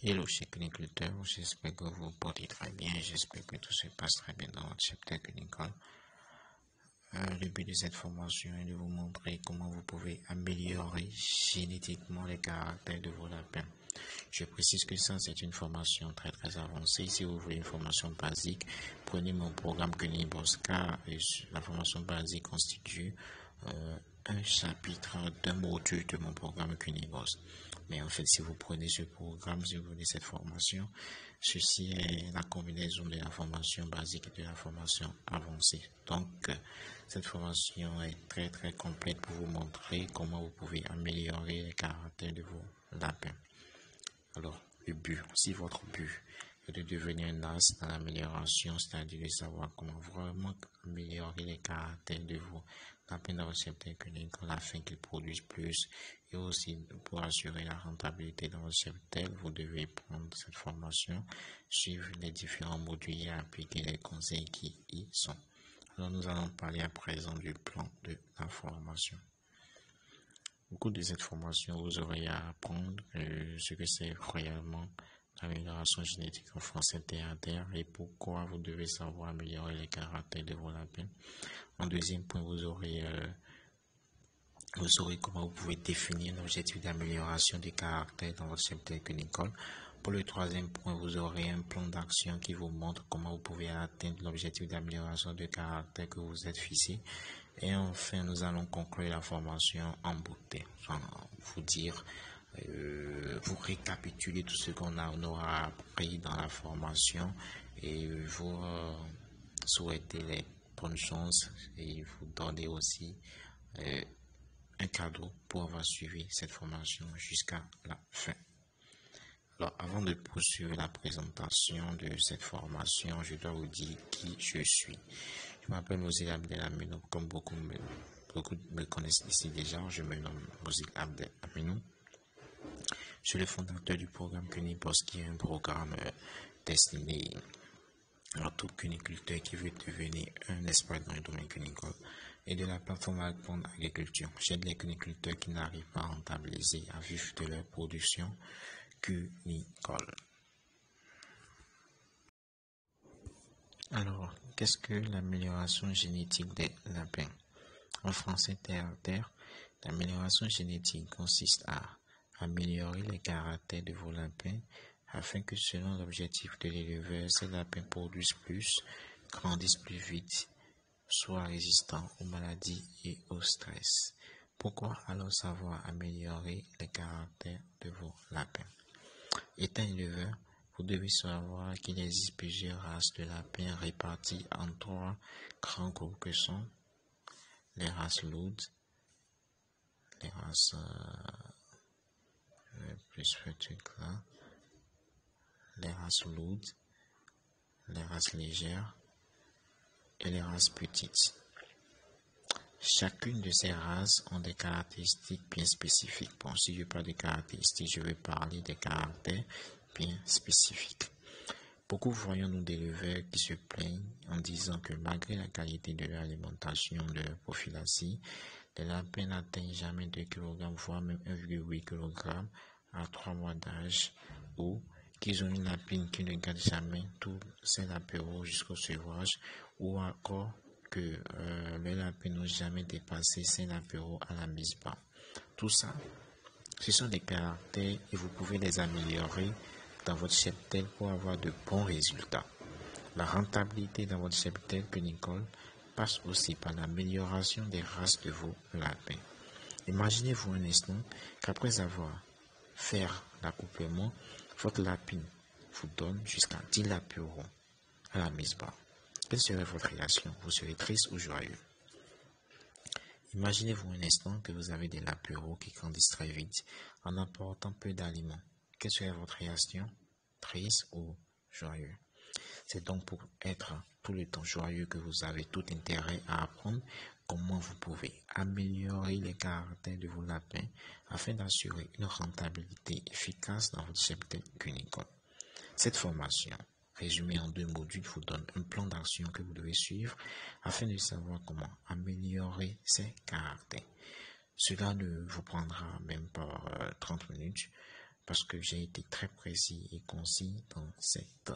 Hello, chers cuniculteurs, j'espère que vous vous portez très bien, j'espère que tout se passe très bien dans votre cheptel cunicole. Le but de cette formation est de vous montrer comment vous pouvez améliorer génétiquement les caractères de vos lapins. Je précise que ça, c'est une formation très avancée. Si vous voulez une formation basique, prenez mon programme Cunibos, car la formation basique constitue un chapitre d'un module de mon programme Cunibos. Mais en fait, si vous prenez ce programme, si vous prenez cette formation, ceci est la combinaison de la formation basique et de la formation avancée. Donc, cette formation est très complète pour vous montrer comment vous pouvez améliorer les caractères de vos lapins. Alors, le but, si votre but est de devenir un as dans l'amélioration, c'est-à-dire de savoir comment vraiment améliorer les caractères de vos lapins dans votre cheptel cunicole afin qu'ils produisent plus, et aussi pour assurer la rentabilité dans votre cheptel, vous devez prendre cette formation, suivre les différents modules et appliquer les conseils qui y sont. Alors, nous allons parler à présent du plan de la formation. Au cours de cette formation, vous aurez à apprendre ce que c'est réellement l'amélioration génétique en français terre à terre et pourquoi vous devez savoir améliorer les caractères de vos lapins. En deuxième point, vous saurez comment vous pouvez définir un objectif d'amélioration des caractères dans votre cheptel cunicole. Pour le troisième point, vous aurez un plan d'action qui vous montre comment vous pouvez atteindre l'objectif d'amélioration de caractère que vous êtes fixé. Et enfin, nous allons conclure la formation en beauté. Vous dire, vous récapituler tout ce qu'on aura appris dans la formation et vous souhaiter les bonnes chances et vous donner aussi un cadeau pour avoir suivi cette formation jusqu'à la fin. Alors, avant de poursuivre la présentation de cette formation, je dois vous dire qui je suis. Je m'appelle Mosile Abdel Aminou, comme beaucoup me connaissent ici déjà. Je me nomme Mosile Abdel Aminou. Je suis le fondateur du programme Cunibos, qui est un programme destiné à tout cuniculteur qui veut devenir un expert dans le domaine cunicole, et de la plateforme Apprendre Agriculture. J'aide les cuniculteurs qui n'arrivent pas à rentabiliser, à vivre de leur production cunicole. Alors, qu'est-ce que l'amélioration génétique des lapins? En français terre à terre, l'amélioration génétique consiste à améliorer les caractères de vos lapins afin que, selon l'objectif de l'éleveur, ces lapins produisent plus, grandissent plus vite, soient résistants aux maladies et au stress. Pourquoi alors savoir améliorer les caractères de vos lapins? Étant éleveur, vous devez savoir qu'il existe plusieurs races de lapins réparties en 3 grands groupes que sont les races lourdes, les races les races lourdes, les races légères et les races petites. Chacune de ces races ont des caractéristiques bien spécifiques. Bon, si je parle des caractéristiques, je vais parler des caractères bien spécifiques. Beaucoup voyons-nous d'éleveurs qui se plaignent en disant que malgré la qualité de leur alimentation, de leur prophylaxie, les lapins n'atteignent jamais 2 kg, voire même 1,8 kg à 3 mois d'âge, ou qu'ils ont une lapine qui ne garde jamais tous ses lapéraux jusqu'au sevrage, ou encore que les lapins n'ont jamais dépassé ses lapéraux à la mise bas. Tout ça, ce sont des caractères et vous pouvez les améliorer dans votre cheptel pour avoir de bons résultats. La rentabilité dans votre cheptel cunicole passe aussi par l'amélioration des races de vos lapins. Imaginez-vous un instant qu'après avoir fait l'accouplement, votre lapine vous donne jusqu'à 10 lapéraux à la mise bas. Quelle serait votre réaction? Vous serez triste ou joyeux? Imaginez-vous un instant que vous avez des lapéraux qui grandissent très vite en apportant peu d'aliments. Quelle serait votre réaction? Triste ou joyeux? C'est donc pour être tout le temps joyeux que vous avez tout intérêt à apprendre comment vous pouvez améliorer les caractères de vos lapins afin d'assurer une rentabilité efficace dans votre cheptel cunicole. Cette formation, résumée en 2 modules, vous donne un plan d'action que vous devez suivre afin de savoir comment améliorer ces caractères. Cela ne vous prendra même pas 30 minutes parce que j'ai été très précis et concis dans cette